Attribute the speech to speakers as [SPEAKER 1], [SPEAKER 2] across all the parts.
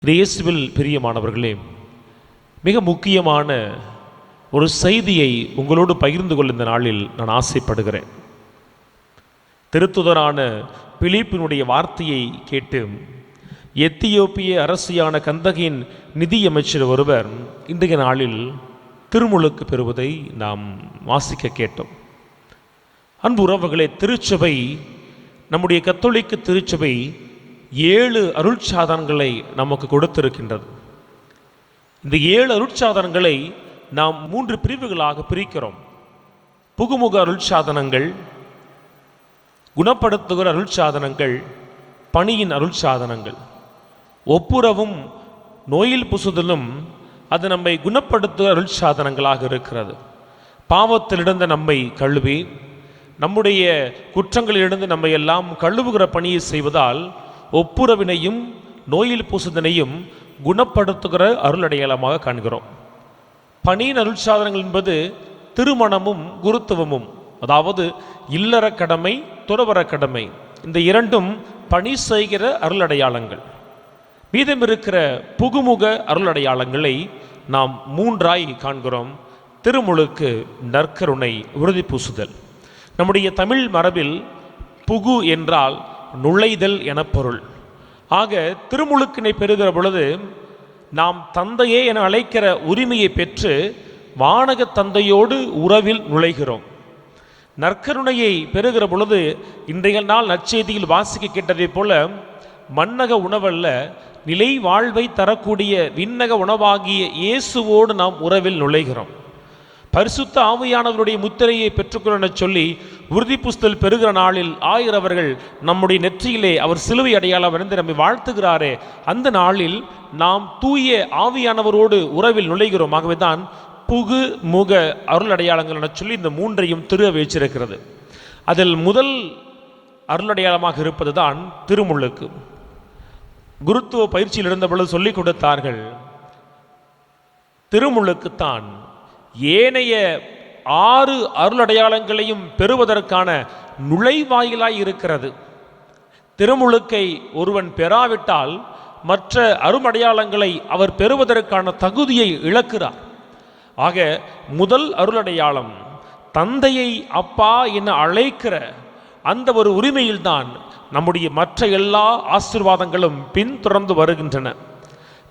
[SPEAKER 1] இயேசுவில் பிரியமானவர்களே, மிக முக்கியமான ஒரு செய்தியை உங்களோடு பகிர்ந்து கொள்ள இந்த நாளில் நான் ஆசைப்படுகிறேன். திருத்துதரான பிலிப்பினுடைய வார்த்தையை கேட்டு எத்தியோப்பிய அரசியான கந்தகியின் நிதியமைச்சர் ஒருவர் இன்றைய நாளில் திருமுழுக்கு பெறுவதை நாம் வாசிக்க கேட்டோம். அன்பு உறவுகளே, திருச்சபை, நம்முடைய கத்தோலிக்க திருச்சபை 7 அருட்சாதனங்களை நமக்கு கொடுத்திருக்கின்றது. இந்த 7 அருட்சாதனங்களை நாம் 3 பிரிவுகளாக பிரிக்கிறோம். புகுமுக அருட்சாதனங்கள், குணப்படுத்துகிற அருட்சாதனங்கள், பணியின் அருட்சாதனங்கள். ஒப்புரவும் நோயில் புசுதலும் அது நம்மை குணப்படுத்துகிற அருட்சாதனங்களாக இருக்கிறது. பாவத்திலிருந்து நம்மை கழுவி நம்முடைய குற்றங்களிலிருந்து நம்மை எல்லாம் கழுவுகிற பணியை செய்வதால் ஒப்புரவினையும் நோயில் பூசுதனையும் குணப்படுத்துகிற அருளடையாளமாக காண்கிறோம். பணியின் அருட்சாதனங்கள் என்பது திருமணமும் குருத்துவமும், அதாவது இல்லற கடமை, துறவற கடமை, இந்த இரண்டும் பணி செய்கிற அருளடையாளங்கள். மீதம் இருக்கிற புகுமுக அருளடையாளங்களை நாம் 3ஆய் காண்கிறோம். திருமுழுக்கு, நற்கருணை, உறுதி பூசுதல். நம்முடைய தமிழ் மரபில் புகு என்றால் நுழைதல் என பொருள். ஆக திருமுழுக்கினை பெறுகிற பொழுது நாம் தந்தையே என அழைக்கிற உரிமையை பெற்று வானக தந்தையோடு உறவில் நுழைகிறோம். நற்கருணையை பெறுகிற பொழுது இன்றைய நாள் நற்செய்தியில் வாசிக்க கேட்டதை போல மன்னக உணவல்ல, நிலை வாழ்வை தரக்கூடிய விண்ணக உணவாகிய இயேசுவோடு நாம் உறவில் நுழைகிறோம். பரிசுத்த ஆவியானவருடைய முத்திரையை பெற்றுக்கொள்ள சொல்லி உறுதி புஸ்தல் பெறுகிற நாளில் ஆயர் அவர்கள் நம்முடைய நெற்றியிலே அவர் சிலுவை அடையாளம் வந்து நம்மை வாழ்த்துகிறாரே, அந்த நாளில் நாம் தூய ஆவியானவரோடு உறவில் நுழைகிறோம். ஆகவே தான் புகு முக அருள் அடையாளங்கள் என சொல்லி இந்த 3ஐயும் திரு வச்சிருக்கிறது. அதில் முதல் அருளடையாளமாக இருப்பது தான் திருமுழுக்கு. குருத்துவ பயிற்சியில் இருந்த பொழுது சொல்லிக் கொடுத்தார்கள், திருமுழுக்குத்தான் ஏனைய 6 அருளடையாளங்களையும் பெறுவதற்கான நுழைவாயிலாய் இருக்கிறது. திருமுழுக்கை ஒருவன் பெறாவிட்டால் மற்ற அருளடையாளங்களை அவர் பெறுவதற்கான தகுதியை இழக்கிறார். ஆக முதல் அருளடையாளம் தந்தையை அப்பா என அழைக்கிற அந்த ஒரு உரிமையில்தான் நம்முடைய மற்ற எல்லா ஆசீர்வாதங்களும் பின்தொடர்ந்து வருகின்றன.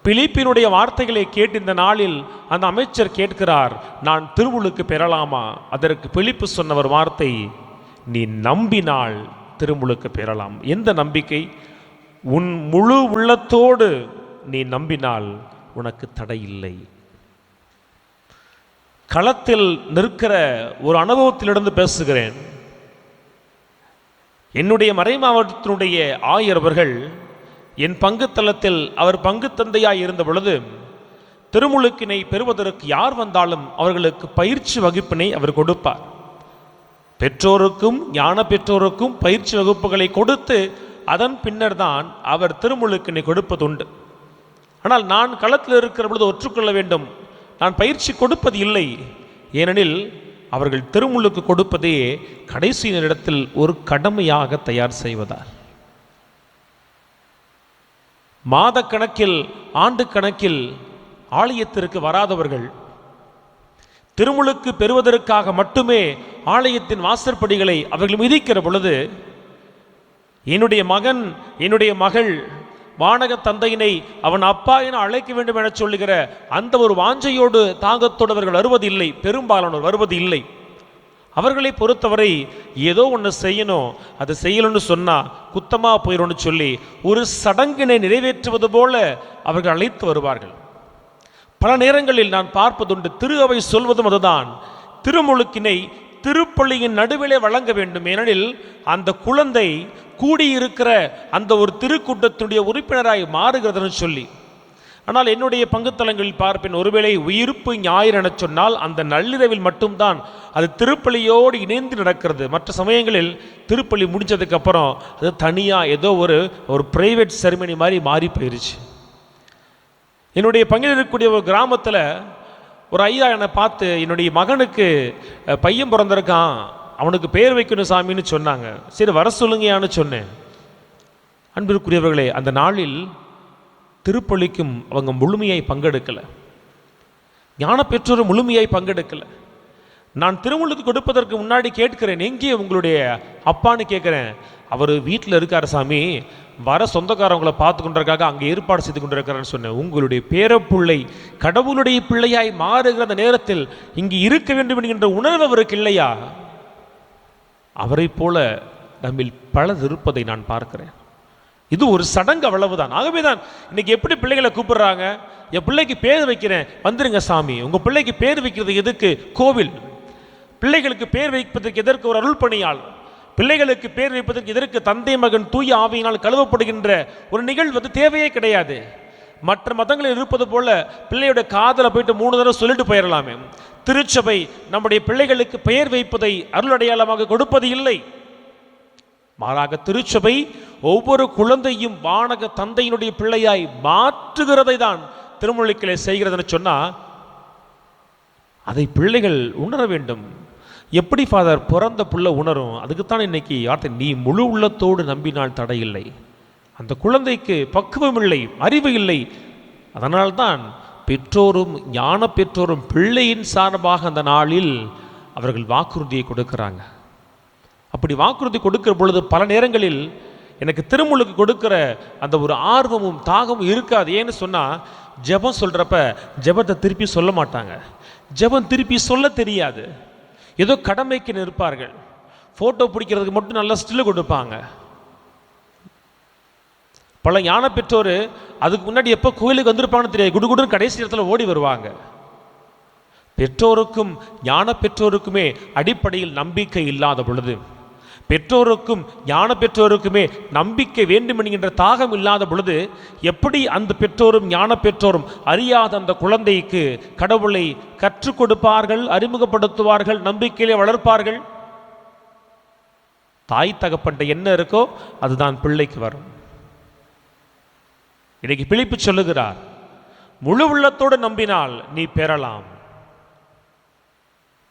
[SPEAKER 1] பிலிப்பினுடைய வார்த்தைகளை கேட்டு இந்த நாளில் அந்த அமைச்சர் கேட்கிறார், நான் திருமுழுக்கு பெறலாமா? அதற்கு பிலிப்பு சொன்ன ஒரு வார்த்தை, நீ நம்பினால் திருமுழுக்கு பெறலாம். எந்த நம்பிக்கை? உன் முழு உள்ளத்தோடு நீ நம்பினால் உனக்கு தடை இல்லை. களத்தில் நிற்கிற ஒரு அனுபவத்திலிருந்து பேசுகிறேன். என்னுடைய மறை மாவட்டத்தினுடைய ஆயர் அவர்கள் என் பங்குத்தளத்தில் அவர் பங்கு தந்தையாய் இருந்த பொழுது திருமுழுக்கினை பெறுவதற்கு யார் வந்தாலும் அவர்களுக்கு பயிற்சி வகுப்பினை அவர் கொடுப்பார். பெற்றோருக்கும் ஞான பெற்றோருக்கும் பயிற்சி வகுப்புகளை கொடுத்து அதன் பின்னர் தான் அவர் திருமுழுக்கினை கொடுப்பதுண்டு. ஆனால் நான் களத்தில் இருக்கிற பொழுது ஒற்றுக்கொள்ள வேண்டும், நான் பயிற்சி கொடுப்பது இல்லை. ஏனெனில் அவர்கள் திருமுழுக்கு கொடுப்பதே கடைசி நேரத்தில் ஒரு கடமையாக தயார் செய்வதால். மாத கணக்கில் ஆண்டு கணக்கில் ஆலயத்திற்கு வராதவர்கள் திருமுழுக்கு பெறுவதற்காக மட்டுமே ஆலயத்தின் வாசற்படிகளை அவர்கள் மிதிக்கிற பொழுது என்னுடைய மகன், என்னுடைய மகள் வானக தந்தையினை அவன் அப்பா என அழைக்க வேண்டும் என சொல்லுகிற அந்த ஒரு வாஞ்சையோடு தாகத்தோடு அவர்கள் வருவதில்லை. பெரும்பாலானோர் வருவது இல்லை. அவர்களை பொறுத்தவரை ஏதோ ஒன்று செய்யணும், அது செய்யணும்னு சொன்னால் குத்தமாக போயிடும்னு சொல்லி ஒரு சடங்கினை நிறைவேற்றுவது போல அவர்கள் அழைத்து வருவார்கள். பல நேரங்களில் நான் பார்ப்பதுண்டு, திரு அவை சொல்வதும் அதுதான், திருமுழுக்கினை திருப்பள்ளியின் நடுவிலே வழங்க வேண்டும். ஏனெனில் அந்த குழந்தை கூடியிருக்கிற அந்த ஒரு திருக்கூட்டத்தினுடைய உறுப்பினராய் மாறுகிறதுன்னு சொல்லி. ஆனால் என்னுடைய பங்குத்தலங்களில் பார்ப்பேன், ஒருவேளை உயிர்ப்பு ஞாயிறு என சொன்னால் அந்த நள்ளிரவில் மட்டும்தான் அது திருப்பலியோடு இணைந்து நடக்கிறது. மற்ற சமயங்களில் திருப்பலி முடிஞ்சதுக்கு அப்புறம் அது தனியாக ஏதோ ஒரு பிரைவேட் செரிமனி மாதிரி மாறி போயிருச்சு. என்னுடைய பங்கில் இருக்கக்கூடிய ஒரு கிராமத்தில் ஒரு ஐயா என்னை பார்த்து, என்னுடைய மகனுக்கு பையன் பிறந்திருக்கான், அவனுக்கு பெயர் வைக்கணும் சாமின்னு சொன்னாங்க. சரி வர சொல்லுங்கயான்னு சொன்னேன். அன்பிற்குரியவர்களே, அந்த நாளில் திருப்பலிக்கும் அவங்க முழுமையாய் பங்கெடுக்கலை, ஞான பெற்றோர் முழுமையாய் பங்கெடுக்கலை. நான் திருமுழுக்கு கொடுப்பதற்கு முன்னாடி கேட்கிறேன், எங்கே உங்களுடைய அப்பான்னு கேட்குறேன். அவர் வீட்டில் இருக்கார் சாமி, வர சொந்தக்காரவங்களை பார்த்து கொண்டிருக்காக அங்கே ஏற்பாடு செய்து கொண்டிருக்கிறான்னு சொன்னேன். உங்களுடைய பேரப்பிள்ளை கடவுளுடைய பிள்ளையாய் மாறுகிற அந்த நேரத்தில் இங்கு இருக்க வேண்டும் என்கின்ற உணர்வு அவருக்கு இல்லையா? அவரை போல நம்மில் பலர் இருப்பதை நான் பார்க்கிறேன். இது ஒரு சடங்கு, அவ்வளவுதான். ஆகவேதான் இன்னைக்கு எப்படி பிள்ளைகளை கூப்பிடுறாங்க, என் பிள்ளைக்கு பேர் வைக்கிறேன் வந்துருங்க சாமி. உங்க பிள்ளைக்கு பேர் வைக்கிறது எதுக்கு? கோவில். பிள்ளைகளுக்கு பேர் வைப்பதற்கு எதற்கு? ஒரு அருள் பணியால். பிள்ளைகளுக்கு பேர் வைப்பதற்கு எதற்கு? தந்தை மகன் தூய ஆவியினால் கழுவப்படுகின்ற ஒரு நிகழ்வு தேவையே கிடையாது. மற்ற மதங்களில் இருப்பது போல பிள்ளையோட காதல போயிட்டு 3 தடவை சொல்லிட்டு போயிடலாமே. திருச்சபை நம்முடைய பிள்ளைகளுக்கு பெயர் வைப்பதை அருள் அடையாளமாக கொடுப்பது இல்லை. மாறாக திருச்சபை ஒவ்வொரு குழந்தையும் வானக தந்தையினுடைய பிள்ளையாய் மாற்றுகிறதை தான் திருமுழுக்கிலே செய்கிறதுன்னு சொன்னா, அதை பிள்ளைகள் உணர வேண்டும். எப்படி ஃபாதர் பிறந்த பிள்ளை உணரும்? அதுக்குத்தான் இன்னைக்கு வார்த்தை, நீ முழு உள்ளத்தோடு நம்பினால் தடையில்லை. அந்த குழந்தைக்கு பக்குவம் இல்லை, அறிவு இல்லை. அதனால்தான் பெற்றோரும் ஞான பெற்றோரும் பிள்ளையின் சார்பாக அந்த நாளில் அவர்கள் வாக்குறுதியை கொடுக்கிறாங்க. அப்படி வாக்குறுதி கொடுக்கிற பொழுது பல நேரங்களில் எனக்கு திருமுழுக்கு கொடுக்கிற அந்த ஒரு ஆர்வமும் தாகமும் இருக்காது. ஏன்னு சொன்னால், ஜெபம் சொல்கிறப்ப ஜெபத்தை திருப்பி சொல்ல மாட்டாங்க, ஜெபம் திருப்பி சொல்ல தெரியாது. ஏதோ கடமைக்கு நிற்பார்கள், ஃபோட்டோ பிடிக்கிறதுக்கு மட்டும் நல்லா ஸ்டில்லு கொடுப்பாங்க. பல ஞான பெற்றோர் அதுக்கு முன்னாடி எப்போ கோயிலுக்கு வந்திருப்பாங்கன்னு தெரியாது, குடுகுடுன்னு கடைசி இடத்துல ஓடி வருவாங்க. பெற்றோருக்கும் ஞான பெற்றோருக்குமே அடிப்படையில் நம்பிக்கை இல்லாத பொழுது, பெற்றோருக்கும் ஞான பெற்றோருக்குமே நம்பிக்கை வேண்டும் என்கின்ற தாகம் இல்லாத பொழுது, எப்படி அந்த பெற்றோரும் ஞான பெற்றோரும் அறியாத அந்த குழந்தைக்கு கடவுளை கற்றுக் கொடுப்பார்கள், அறிமுகப்படுத்துவார்கள், நம்பிக்கையிலே வளர்ப்பார்கள்? தாய் தகப்பன்ட்ட என்ன இருக்கோ அதுதான் பிள்ளைக்கு வரும். இன்னைக்கு பிலிப்பு சொல்லுகிறார், முழு உள்ளத்தோடு நம்பினால் நீ பெறலாம்.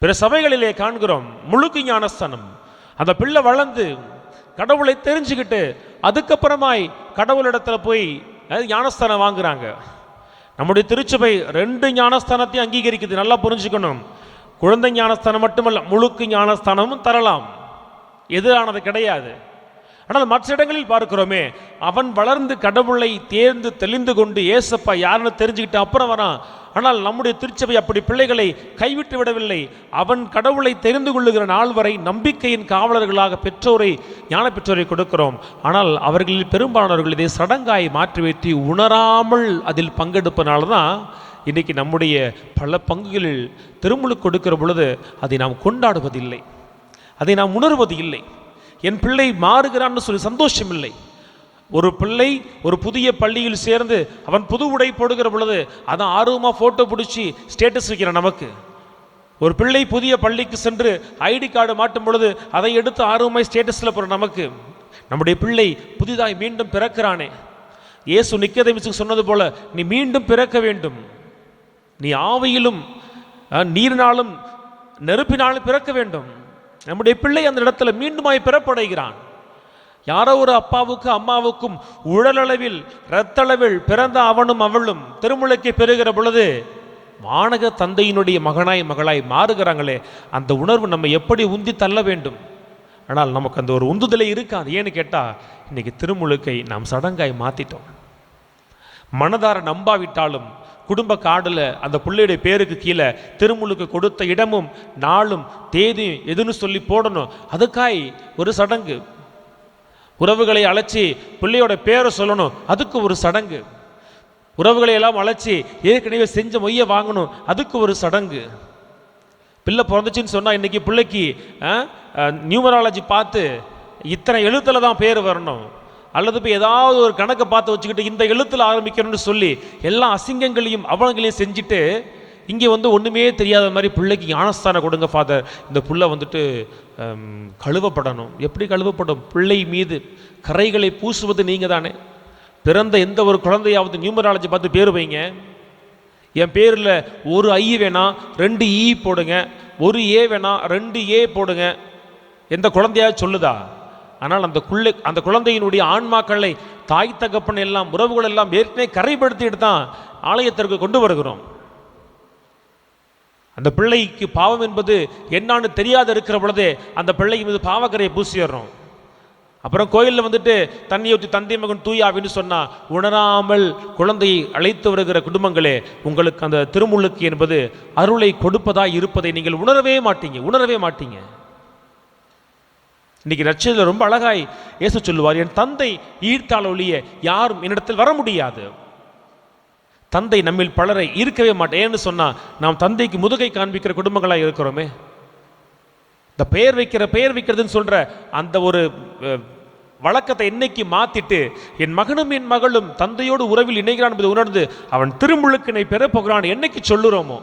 [SPEAKER 1] பிற சபைகளிலே காண்கிறோம் முழுக்கு ஞானஸ்தானம். அந்த பிள்ளை வளர்ந்து கடவுளை தெரிஞ்சுக்கிட்டு அதுக்கப்புறமாய் கடவுளிடத்துல போய் ஞானஸ்தானம் வாங்குறாங்க. நம்முடைய திருச்சபை 2 ஞானஸ்தானத்தையும் அங்கீகரிக்குது. நல்லா புரிஞ்சுக்கணும். குழந்தை ஞானஸ்தானம் மட்டுமல்ல, முழுக்கு ஞானஸ்தானமும் தரலாம், எதிரானது கிடையாது. ஆனால் மற்ற இடங்களில் பார்க்கிறோமே, அவன் வளர்ந்து கடவுளை தேர்ந்து தெளிந்து கொண்டு ஏசப்பா யாருன்னு தெரிஞ்சுக்கிட்டு அப்புறம் வரான். ஆனால் நம்முடைய திருச்சபை அப்படி பிள்ளைகளை கைவிட்டு விடவில்லை. அவன் கடவுளை தெரிந்து கொள்ளுகிற நாள் வரை நம்பிக்கையின் காவலர்களாக பெற்றோரை ஞான பெற்றோரை கொடுக்கிறோம். ஆனால் அவர்களில் பெரும்பாலானவர்கள் இதை சடங்காய் மாற்றி வைத்து உணராமல் அதில் பங்கெடுப்பதனால தான் இன்றைக்கி நம்முடைய பல பங்குகளில் திருமுழுக்கு கொடுக்கிற பொழுது அதை நாம் கொண்டாடுவதில்லை, அதை நாம் உணர்வது இல்லை. என் பிள்ளை மாறுகிறான்னு சொல்லி சந்தோஷம் இல்லை. ஒரு பிள்ளை ஒரு புதிய பள்ளியில் சேர்ந்து அவன் புது உடை போடுகிற பொழுது அதை ஆர்வமாக ஃபோட்டோ பிடிச்சி ஸ்டேட்டஸ் வைக்கிற நமக்கு, ஒரு பிள்ளை புதிய பள்ளிக்கு சென்று ஐடி கார்டு மாட்டும் பொழுது அதை எடுத்து ஆர்வமாய் ஸ்டேட்டஸில் போகிற நமக்கு, நம்முடைய பிள்ளை புதிதாய் மீண்டும் பிறக்கிறானே, இயேசு நிக்கதேமுக்கு சொன்னது போல நீ மீண்டும் பிறக்க வேண்டும், நீ ஆவியிலும் நீரினாலும் நெருப்பினாலும் பிறக்க வேண்டும். நம்முடைய பிள்ளை அந்த இடத்துல மீண்டுமாய் பிறப்படைகிறான். யாரோ ஒரு அப்பாவுக்கும் அம்மாவுக்கும் உடலளவில் இரத்தளவில் பிறந்த அவனும் அவளும் திருமுழுக்கை பெறுகிற பொழுது வானக தந்தையினுடைய மகனாய் மகளாய் மாறுகிறாங்களே, அந்த உணர்வு நம்ம எப்படி உந்தி தள்ள வேண்டும். ஆனால் நமக்கு அந்த ஒரு உந்துதலை இருக்காது. ஏன்னு கேட்டால், இன்னைக்கு திருமுழுக்கை நாம் சடங்காய் மாற்றிட்டோம். மனதார நம்பாவிட்டாலும் குடும்ப கார்டில் அந்த பிள்ளையுடைய பேருக்கு கீழே திருமுழுக்கு கொடுத்த இடமும் நாளும் தேதியும் எதுன்னு சொல்லி போடணும். அதுக்காய் ஒரு சடங்கு. உறவுகளை அழைச்சி பிள்ளையோட பேரை சொல்லணும், அதுக்கு ஒரு சடங்கு. உறவுகளை எல்லாம் அழைச்சி ஏற்கனவே செஞ்ச மொய்யை வாங்கணும், அதுக்கு ஒரு சடங்கு. பிள்ளை பிறந்துச்சின்னு சொன்னால் இன்றைக்கி பிள்ளைக்கு நியூமராலஜி பார்த்து இத்தனை எழுத்தில் தான் பேர் வரணும், அல்லது இப்போ ஏதாவது ஒரு கணக்கை பார்த்து வச்சுக்கிட்டு இந்த எழுத்தில் ஆரம்பிக்கணும்னு சொல்லி எல்லா அசிங்கங்களையும் அவலங்களையும் செஞ்சுட்டு இங்கே ஒன்றுமே தெரியாத மாதிரி பிள்ளைக்கு ஞானஸ்தானம் கொடுங்க ஃபாதர், இந்த புள்ள கழுவப்படணும். எப்படி கழுவப்படும்? பிள்ளை மீது கரைகளை பூசுவது நீங்கள் தானே. பிறந்த எந்த ஒரு குழந்தையாவது நியூமராலஜி பார்த்து பேர் வைங்க. என் பேரில் ஒரு ஐ வேணாம் 2 ஈ போடுங்க, ஒரு ஏ வேணாம் 2 ஏ போடுங்க, எந்த குழந்தையாவது சொல்லுதா? ஆனால் அந்த குழந்தையினுடைய ஆன்மாக்களை தாய் தகப்பன் எல்லாம் உறவுகள் எல்லாம் ஏற்கனவே கரைப்படுத்திட்டு தான் ஆலயத்திற்கு கொண்டு வருகிறோம். அந்த பிள்ளைக்கு பாவம் என்பது என்னான்னு தெரியாத இருக்கிற பொழுதே அந்த பிள்ளை மீது பாவக்கரையை பூசிடுறோம். அப்புறம் கோயிலில் வந்துட்டு தண்ணி ஊற்றி தந்தை மகன் தூயாவின்னு சொன்னா உணராமல் குழந்தையை அழைத்து வருகிற குடும்பங்களே, உங்களுக்கு அந்த திருமுழுக்கு என்பது அருளை கொடுப்பதா இருப்பதை நீங்கள் உணரவே மாட்டீங்க. இன்னைக்கு நற்செய்தியில் ரொம்ப அழகாய் இயேசு சொல்லுவார், என் தந்தை ஈர்த்தால் ஒழிய யாரும் என்னிடத்தில் வர முடியாது. தந்தை நம்மில் பலரை ஈர்க்கவே மாட்டேன். ஏன்னு சொன்னா நாம் தந்தைக்கு முதுகை காண்பிக்கிற குடும்பங்களாக இருக்கிறோமே. இந்த பெயர் வைக்கிறதுன்னு சொல்ற அந்த ஒரு வழக்கத்தை என்னைக்கு மாத்திட்டு என் மகனும் என் மகளும் தந்தையோடு உறவில் இணைகிறான் என்பதை உணர்ந்து அவன் திருமுழுக்கினை பெறப்போகிறான் என்னைக்கு சொல்லுறோமோ,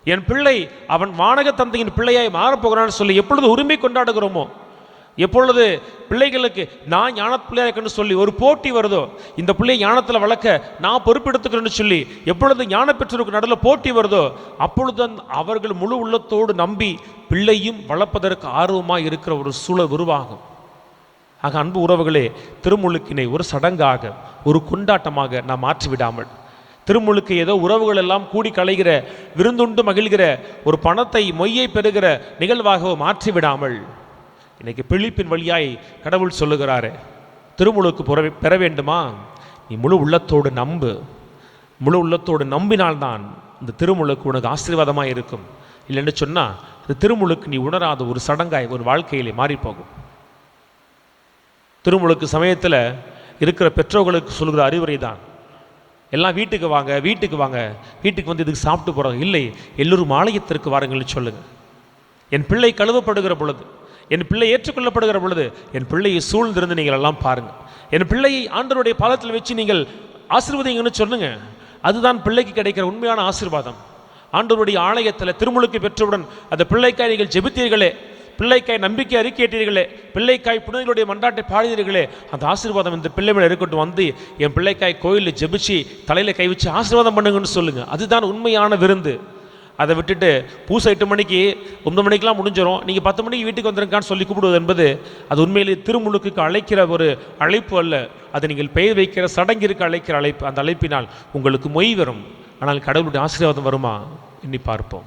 [SPEAKER 1] என் பிள்ளை அவன் வானக தந்தையின் பிள்ளையாய் மாறப்போகிறான்னு சொல்லி எப்பொழுது உரிமை கொண்டாடுகிறோமோ, எப்பொழுது பிள்ளைகளுக்கு நான் ஞான பிள்ளையா இருக்கணும்னு சொல்லி ஒரு போட்டி வருதோ, இந்த பிள்ளையை ஞானத்தில் வளர்க்க நான் பொறுப்பெடுத்துக்கிறேன்னு சொல்லி எப்பொழுது ஞான பெற்றோருக்கு நடுவில் போட்டி வருதோ, அப்பொழுது அவர்கள் முழு உள்ளத்தோடு நம்பி பிள்ளையும் வளர்ப்பதற்கு ஆர்வமாக இருக்கிற ஒரு சூழல் உருவாகும். ஆக அன்பு உறவுகளே, திருமுழுக்கினை ஒரு சடங்காக ஒரு கொண்டாட்டமாக நாம் மாற்றிவிடாமல், திருமுழுக்கு ஏதோ உறவுகள் எல்லாம் கூடி கலைகிற விருந்துண்டு மகிழ்கிற ஒரு பணத்தை மொய்யை பெறுகிற நிகழ்வாக மாற்றிவிடாமல், இன்னைக்கு பிழிப்பின் வழியாய் கடவுள் சொல்லுகிறாரே, திருமுழுக்கு பெற வேண்டுமா, நீ முழு உள்ளத்தோடு நம்பு. முழு உள்ளத்தோடு நம்பினால்தான் இந்த திருமுழுக்கு உனக்கு ஆசீர்வாதமாக இருக்கும். இல்லைன்னு சொன்னால் இந்த திருமுழுக்கு நீ உணராத ஒரு சடங்காய் ஒரு வாழ்க்கையிலே மாறிப்போகும். திருமுழுக்கு சமயத்தில் இருக்கிற பெற்றோர்களுக்கு சொல்கிற அறிவுரை தான், எல்லாம் வீட்டுக்கு வாங்க, வீட்டுக்கு வந்து இதுக்கு சாப்பிட்டு போகிறாங்க. இல்லை, எல்லோரும் ஆலயத்திற்கு வாருங்கள்னு சொல்லுங்கள். என் பிள்ளை கழுவப்படுகிற பொழுது, என் பிள்ளை ஏற்றுக்கொள்ளப்படுகிற பொழுது, என் பிள்ளையை சூழ்ந்திருந்து நீங்கள் எல்லாம் பாருங்கள். என் பிள்ளையை ஆண்டவருடைய பாதத்தில் வச்சு நீங்கள் ஆசீர்வதிங்கன்னு சொல்லுங்க. அதுதான் பிள்ளைக்கு கிடைக்கிற உண்மையான ஆசீர்வாதம். ஆண்டவருடைய ஆலயத்தில் திருமுழுக்கு பெற்றவுடன் அந்த பிள்ளைக்காய் நீங்கள் ஜெபித்தீர்களே, பிள்ளைக்காய் நம்பிக்கை அறிக்கையிட்டீர்களே, பிள்ளைக்காய் புனிதர்களுடைய மன்றாட்டை பாடினீர்களே, அந்த ஆசீர்வாதம் இந்த பிள்ளை மேலே இருக்கட்டும். வந்து என் பிள்ளைக்காய் கோயிலில் ஜெபிச்சு தலையில் கை வச்சு ஆசீர்வாதம் பண்ணுங்கன்னு சொல்லுங்கள். அதுதான் உண்மையான விருந்து. அதை விட்டுட்டு பூசை 8 மணிக்கு 9 மணிக்கெலாம் முடிஞ்சிடும், நீங்கள் 10 மணிக்கு வீட்டுக்கு வந்துருக்கான்னு சொல்லி கூப்பிடுவது என்பது அது உண்மையிலே திருமுழுக்கு அழைக்கிற ஒரு அழைப்பு அல்ல. அது நீங்கள் பெயர் வைக்கிற சடங்கிற்கு அழைக்கிற அழைப்பு. அந்த அழைப்பினால் உங்களுக்கு மொய் வரும், ஆனால் கடவுளுடைய ஆசீர்வாதம் வருமா? எண்ணி பார்ப்போம்.